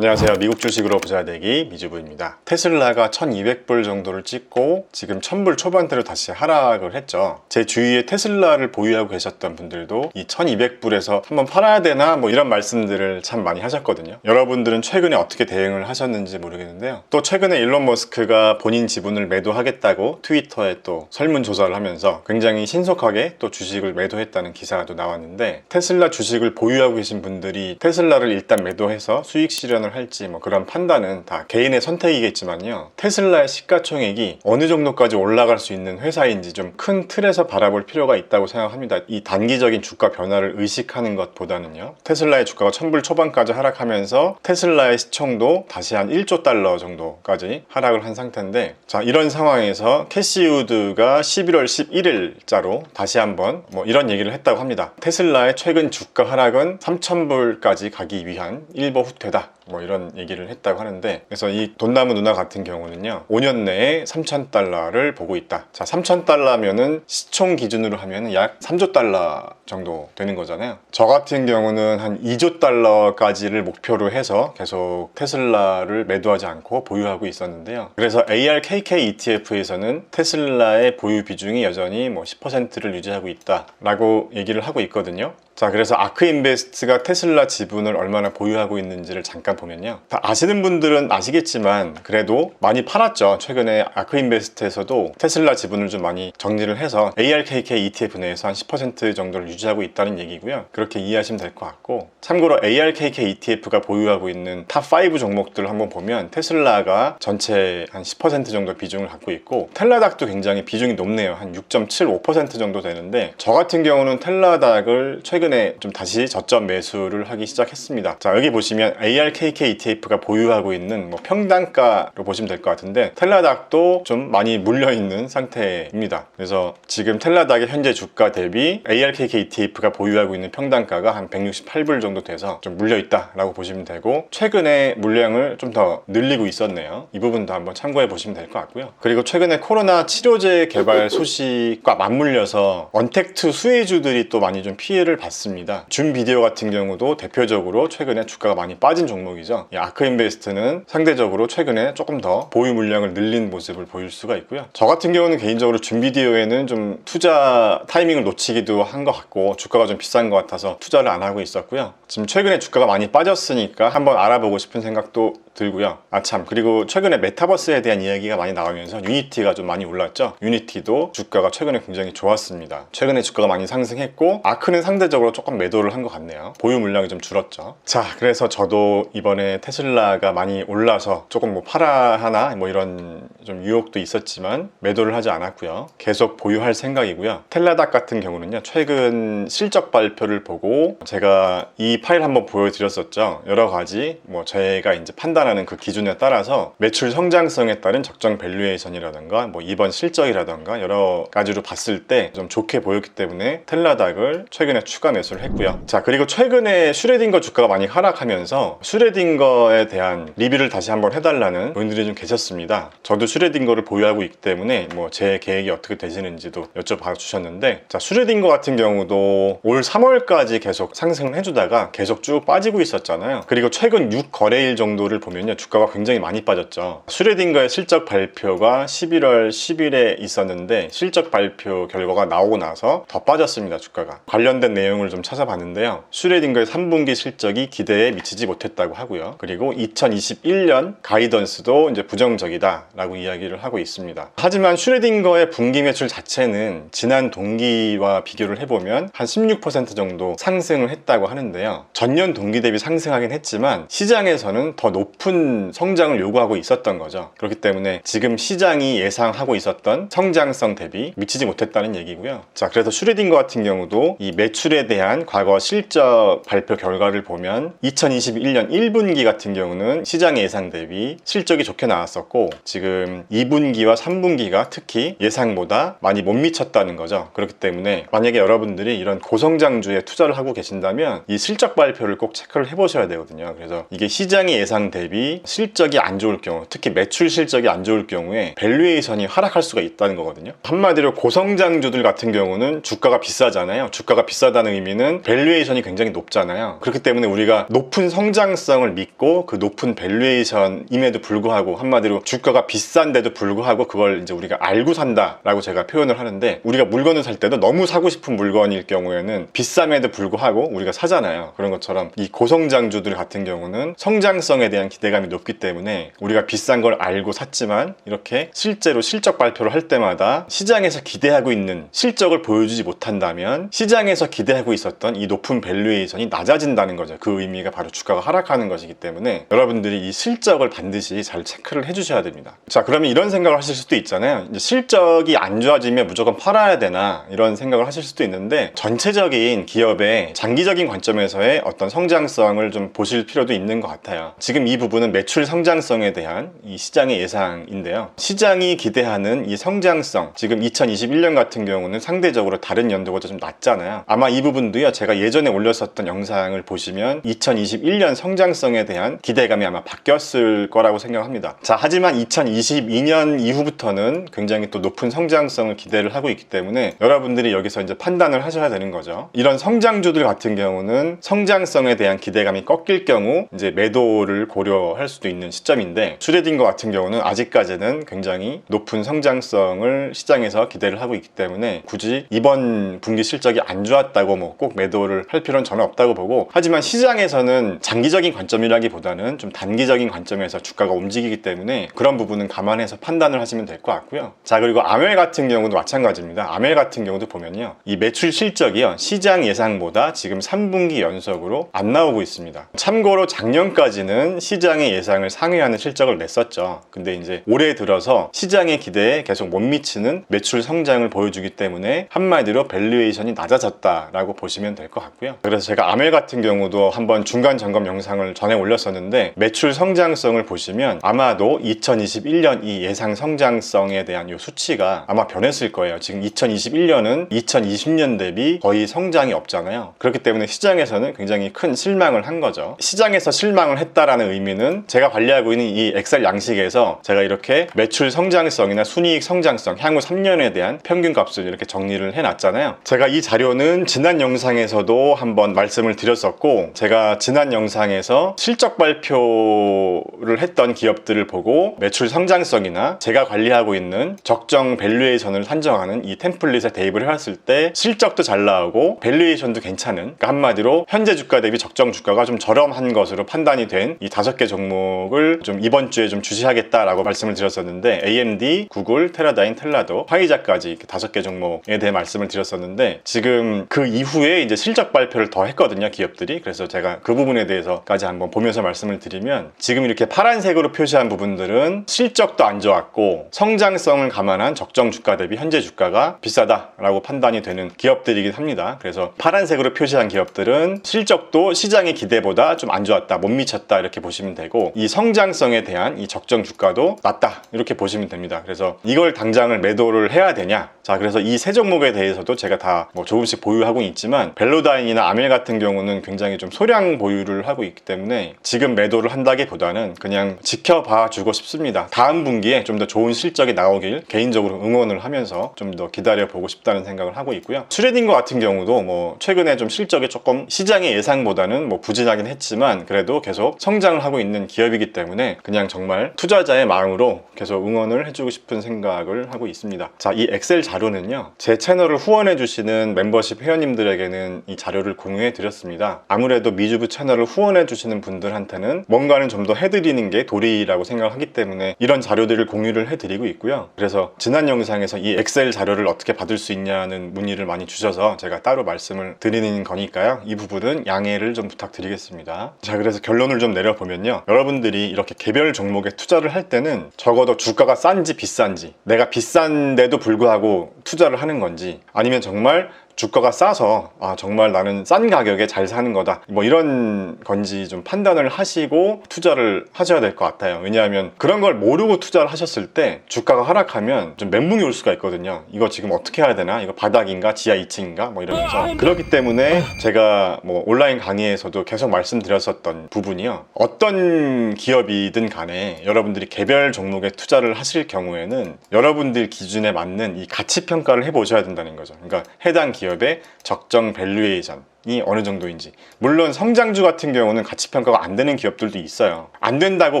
안녕하세요. 미국 주식으로 부자되기 미주부입니다. 테슬라가 1200불 정도를 찍고 지금 1000불 초반대로 다시 하락을 했죠. 제 주위에 테슬라를 보유하고 계셨던 분들도 이 1200불에서 한번 팔아야 되나 뭐 이런 말씀들을 참 많이 하셨거든요. 여러분들은 최근에 어떻게 대응을 하셨는지 모르겠는데요. 또 최근에 일론 머스크가 본인 지분을 매도하겠다고 트위터에 또 설문조사를 하면서 굉장히 신속하게 또 주식을 매도했다는 기사가 또 나왔는데, 테슬라 주식을 보유하고 계신 분들이 테슬라를 일단 매도해서 수익 실현을 할지 뭐 그런 판단은 다 개인의 선택이겠지만요, 테슬라의 시가총액이 어느 정도까지 올라갈 수 있는 회사인지 좀 큰 틀에서 바라볼 필요가 있다고 생각합니다. 이 단기적인 주가 변화를 의식하는 것보다는요. 테슬라의 주가가 1000불 초반까지 하락하면서 테슬라의 시총도 다시 한 1조 달러 정도까지 하락을 한 상태인데, 자, 이런 상황에서 캐시 우드가 11월 11일자로 다시 한번 뭐 이런 얘기를 했다고 합니다. 테슬라의 최근 주가 하락은 3000불까지 가기 위한 일보 후퇴다, 뭐 이런 얘기를 했다고 하는데, 그래서 이 돈나무 누나 같은 경우는요, 5년 내에 3000달러를 보고 있다. 자, 3000달러면은 시총 기준으로 하면 약 3조 달러 정도 되는 거잖아요. 저 같은 경우는 한 2조 달러까지를 목표로 해서 계속 테슬라를 매도하지 않고 보유하고 있었는데요. 그래서 ARKK ETF에서는 테슬라의 보유 비중이 여전히 뭐 10%를 유지하고 있다 라고 얘기를 하고 있거든요. 자, 그래서 아크인베스트가 테슬라 지분을 얼마나 보유하고 있는지를 잠깐 보면요, 다 아시는 분들은 아시겠지만 그래도 많이 팔았죠. 최근에 아크인베스트에서도 테슬라 지분을 좀 많이 정리를 해서 ARKK ETF 내에서 한 10% 정도를 유지하고 있다는 얘기고요. 그렇게 이해하시면 될 것 같고, 참고로 ARKK ETF가 보유하고 있는 탑5 종목들을 한번 보면 테슬라가 전체 한 10% 정도 비중을 갖고 있고, 텔라닥도 굉장히 비중이 높네요. 한 6.75% 정도 되는데, 저 같은 경우는 텔라닥을 최근에 좀 다시 저점 매수를 하기 시작했습니다. 자, 여기 보시면 ARKK ETF가 보유하고 있는 뭐 평단가로 보시면 될 것 같은데, 텔라닥도 좀 많이 물려있는 상태입니다. 그래서 지금 텔라닥의 현재 주가 대비 ARKK ETF가 보유하고 있는 평단가가 한 168불 정도 돼서 좀 물려있다 라고 보시면 되고, 최근에 물량을 좀 더 늘리고 있었네요. 이 부분도 한번 참고해 보시면 될 것 같고요. 그리고 최근에 코로나 치료제 개발 소식과 맞물려서 언택트 수혜주들이 또 많이 좀 피해를 봤습니다. 줌 비디오 같은 경우도 대표적으로 최근에 주가가 많이 빠진 종목이죠. 이 아크인베스트는 상대적으로 최근에 조금 더 보유 물량을 늘린 모습을 보일 수가 있고요. 저 같은 경우는 개인적으로 줌 비디오에는 좀 투자 타이밍을 놓치기도 한 것 같고, 주가가 좀 비싼 것 같아서 투자를 안 하고 있었고요. 지금 최근에 주가가 많이 빠졌으니까 한번 알아보고 싶은 생각도 들고요. 아참, 그리고 최근에 메타버스에 대한 이야기가 많이 나오면서 유니티가 좀 많이 올랐죠. 유니티도 주가가 최근에 굉장히 좋았습니다. 최근에 주가가 많이 상승했고, 아크는 상대적으로 조금 매도를 한 것 같네요. 보유 물량이 좀 줄었죠. 자, 그래서 저도 이번에 테슬라가 많이 올라서 조금 뭐 팔아 하나 뭐 이런 좀 유혹도 있었지만 매도를 하지 않았고요. 계속 보유할 생각이고요. 텔라닥 같은 경우는요, 최근 실적 발표를 보고 제가 이 파일 한번 보여드렸었죠. 여러 가지 뭐 제가 이제 판단하는 그 기준에 따라서 매출 성장성에 따른 적정 밸류에이션이라던가 뭐 이번 실적이라던가 여러 가지로 봤을 때 좀 좋게 보였기 때문에 텔라닥을 최근에 추가 매수를 했고요. 자, 그리고 최근에 슈레딩거 주가가 많이 하락하면서 슈레딩거에 대한 리뷰를 다시 한번 해달라는 분들이 좀 계셨습니다. 저도 슈레딩거를 보유하고 있기 때문에 뭐 제 계획이 어떻게 되시는지도 여쭤봐 주셨는데, 자, 슈레딩거 같은 경우도 올 3월까지 계속 상승을 해주다가 계속 쭉 빠지고 있었잖아요. 그리고 최근 6거래일 정도를 보면요, 주가가 굉장히 많이 빠졌죠. 슈레딩거의 실적 발표가 11월 10일에 있었는데, 실적 발표 결과가 나오고 나서 더 빠졌습니다. 주가가. 관련된 내용을 좀 찾아봤는데요, 슈레딩거의 3분기 실적이 기대에 미치지 못했다고 하고요. 그리고 2021년 가이던스도 이제 부정적이다 라고 이야기를 하고 있습니다. 하지만 슈레딩거의 분기 매출 자체는 지난 동기와 비교를 해보면 한 16% 정도 상승을 했다고 하는데요, 전년 동기 대비 상승하긴 했지만 시장에서는 더 높은 성장을 요구하고 있었던 거죠. 그렇기 때문에 지금 시장이 예상하고 있었던 성장성 대비 미치지 못했다는 얘기고요. 자, 그래서 슈레딩거 같은 경우도 이 매출에 대한 과거 실적 발표 결과를 보면 2021년 1분기 같은 경우는 시장의 예상 대비 실적이 좋게 나왔었고, 지금 지금 2분기와 3분기가 특히 예상보다 많이 못 미쳤다는 거죠. 그렇기 때문에 만약에 여러분들이 이런 고성장주에 투자를 하고 계신다면 이 실적 발표를 꼭 체크를 해보셔야 되거든요. 그래서 이게 시장의 예상 대비 실적이 안 좋을 경우, 특히 매출 실적이 안 좋을 경우에 밸류에이션이 하락할 수가 있다는 거거든요. 한마디로 고성장주들 같은 경우는 주가가 비싸잖아요. 주가가 비싸다는 의미는 밸류에이션이 굉장히 높잖아요. 그렇기 때문에 우리가 높은 성장성을 믿고 그 높은 밸류에이션임에도 불구하고, 한마디로 주가가 비싼데도 불구하고 그걸 이제 우리가 알고 산다라고 제가 표현을 하는데, 우리가 물건을 살 때도 너무 사고 싶은 물건일 경우에는 비쌈에도 불구하고 우리가 사잖아요. 그런 것처럼 이 고성장주들 같은 경우는 성장성에 대한 기대감이 높기 때문에 우리가 비싼 걸 알고 샀지만 이렇게 실제로 실적 발표를 할 때마다 시장에서 기대하고 있는 실적을 보여주지 못한다면 시장에서 기대하고 있었던 이 높은 밸류에이션이 낮아진다는 거죠. 그 의미가 바로 주가가 하락하는 것이기 때문에 여러분들이 이 실적을 반드시 잘 체크를 해주셔야 됩니다. 자, 그러면 이런 생각을 하실 수도 있잖아요. 이제 실적이 안 좋아지면 무조건 팔아야 되나, 이런 생각을 하실 수도 있는데, 전체적인 기업의 장기적인 관점에서의 어떤 성장성을 좀 보실 필요도 있는 것 같아요. 지금 이 부분은 매출 성장성에 대한 이 시장의 예상인데요. 시장이 기대하는 이 성장성, 지금 2021년 같은 경우는 상대적으로 다른 연도보다 좀 낮잖아요. 아마 이 부분도요, 제가 예전에 올렸었던 영상을 보시면 2021년 성장성에 대한 기대감이 아마 바뀌었을 거라고 생각합니다. 자, 하지만 2022년 이후부터는 굉장히 또 높은 성장성을 기대를 하고 있기 때문에 여러분들이 여기서 이제 판단을 하셔야 되는 거죠. 이런 성장주들 같은 경우는 성장성에 대한 기대감이 꺾일 경우 이제 매도를 고려할 수도 있는 시점인데, 슈레딩거 같은 경우는 아직까지는 굉장히 높은 성장성을 시장에서 기대를 하고 있기 때문에 굳이 이번 분기 실적이 안 좋았다고 뭐 꼭 매도를 할 필요는 전혀 없다고 보고, 하지만 시장에서는 장기적인 관점이라기보다는 좀 단기적인 관점에서 주가가 움직이기 때문에 그런 부분은 감안해서 판단을 하시면 될 것 같고요. 자, 그리고 아멜 같은 경우도 마찬가지입니다. 아멜 같은 경우도 보면요, 이 매출 실적이요, 시장 예상보다 지금 3분기 연속으로 안 나오고 있습니다. 참고로 작년까지는 시장의 예상을 상회하는 실적을 냈었죠. 근데 이제 올해 들어서 시장의 기대에 계속 못 미치는 매출 성장을 보여주기 때문에 한마디로 밸류에이션이 낮아졌다라고 보시면 될 것 같고요. 그래서 제가 아멜 같은 경우도 한번 중간 점검 영상을 전에 올렸었는데, 매출 성장성을 보시면 아마도 2021년 이 예상 성장성에 대한 이 수치가 아마 변했을 거예요. 지금 2021년은 2020년 대비 거의 성장이 없잖아요. 그렇기 때문에 시장에서는 굉장히 큰 실망을 한 거죠. 시장에서 실망을 했다라는 의미는 제가 관리하고 있는 이 엑셀 양식에서 제가 이렇게 매출 성장성이나 순이익 성장성, 향후 3년에 대한 평균 값을 이렇게 정리를 해놨잖아요. 제가 이 자료는 지난 영상에서도 한번 말씀을 드렸었고, 제가 지난 영상에서 실적 발표를 했던 기업들을 보고 매출 성장성이나 제가 관리하고 있는 적정 밸류에이션을 산정하는 이 템플릿에 대입을 해왔을 때 실적도 잘 나오고 밸류에이션도 괜찮은, 그러니까 한마디로 현재 주가 대비 적정 주가가 좀 저렴한 것으로 판단이 된 이 5개 종목을 좀 이번 주에 좀 주시하겠다라고 말씀을 드렸었는데, AMD, 구글, 테라다인, 텔라도, 화이자까지 이렇게 5개 종목에 대해 말씀을 드렸었는데, 지금 그 이후에 이제 실적 발표를 더 했거든요, 기업들이. 그래서 제가 그 부분에 대해서까지 한번 보면서 말씀을 드리면, 지금 이렇게 파란색으로 표시한 부분들은 실적도 안 좋았고 성장성을 감안한 적정 주가 대비 현재 주가가 비싸다라고 판단이 되는 기업들이긴 합니다. 그래서 파란색으로 표시한 기업들은 실적도 시장의 기대보다 좀 안 좋았다, 못 미쳤다, 이렇게 보시면 되고, 이 성장성에 대한 이 적정 주가도 낮다, 이렇게 보시면 됩니다. 그래서 이걸 당장을 매도를 해야 되냐? 자, 그래서 이 세 종목에 대해서도 제가 다 뭐 조금씩 보유하고 있지만, 벨로다인이나 아멜 같은 경우는 굉장히 좀 소량 보유를 하고 있기 때문에 지금 매도를 한다기보다는 그냥 지켜봐 주고 싶습니다. 다음 분기에 좀 더 좋은 실적이 나오길 개인적으로 응원을 하면서 좀 더 기다려 보고 싶다는 생각을 하고 있고요. 슈레딩거 같은 경우도 뭐 최근에 좀 실적이 조금 시장의 예상보다는 뭐 부진하긴 했지만 그래도 계속 성장을 하고 있는 기업이기 때문에 그냥 정말 투자자의 마음으로 계속 응원을 해주고 싶은 생각을 하고 있습니다. 자, 이 엑셀 자료는요, 제 채널을 후원해 주시는 멤버십 회원님들에게는 이 자료를 공유해 드렸습니다. 아무래도 미주부 채널을 후원해 주시는 분들한테는 뭔가는 좀 더 해드리는 게 도리라고 생각하기 때문에 이런 자료들을 공유를 해드리고 있고요. 그래서 지난 영상에서 이 엑셀 자료를 어떻게 받을 수 있냐는 문의를 많이 주셔서 제가 따로 말씀을 드리는 거니까요, 이 부분은 양해를 좀 부탁드리겠습니다. 자, 그래서 결론을 좀 내려보면요, 여러분들이 이렇게 개별 종목에 투자를 할 때는 적어도 주가가 싼지 비싼지, 내가 비싼데도 불구하고 투자를 하는 건지, 아니면 정말 주가가 싸서 정말 나는 싼 가격에 잘 사는 거다 뭐 이런 건지 좀 판단을 하시고 투자를 하셔야 될 것 같아요. 왜냐하면 그런 걸 모르고 투자를 하셨을 때 주가가 하락하면 좀 멘붕이 올 수가 있거든요. 이거 지금 어떻게 해야 되나? 이거 바닥인가? 지하 2층인가? 뭐 이러면서. 그렇기 때문에 제가 뭐 온라인 강의에서도 계속 말씀드렸었던 부분이요. 어떤 기업이든 간에 여러분들이 개별 종목에 투자를 하실 경우에는 여러분들 기준에 맞는 이 가치 평가를 해보셔야 된다는 거죠. 그러니까 해당 기업의 적정 밸류에이션 이 어느 정도인지. 물론 성장주 같은 경우는 가치 평가가 안 되는 기업들도 있어요. 안 된다고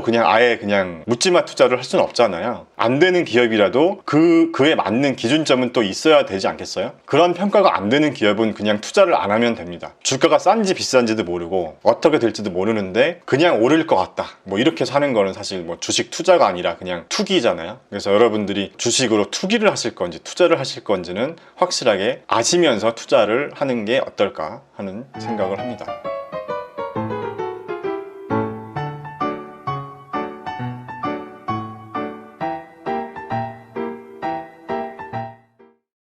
그냥 아예 그냥 묻지마 투자를 할 수는 없잖아요. 안 되는 기업이라도 그에 맞는 기준점은 또 있어야 되지 않겠어요? 그런 평가가 안 되는 기업은 그냥 투자를 안 하면 됩니다. 주가가 싼지 비싼지도 모르고 어떻게 될지도 모르는데 그냥 오를 것 같다 뭐 이렇게 사는 거는 사실 뭐 주식 투자가 아니라 그냥 투기잖아요. 그래서 여러분들이 주식으로 투기를 하실 건지 투자를 하실 건지는 확실하게 아시면서 투자를 하는 게 어떨까 하는 생각을 합니다.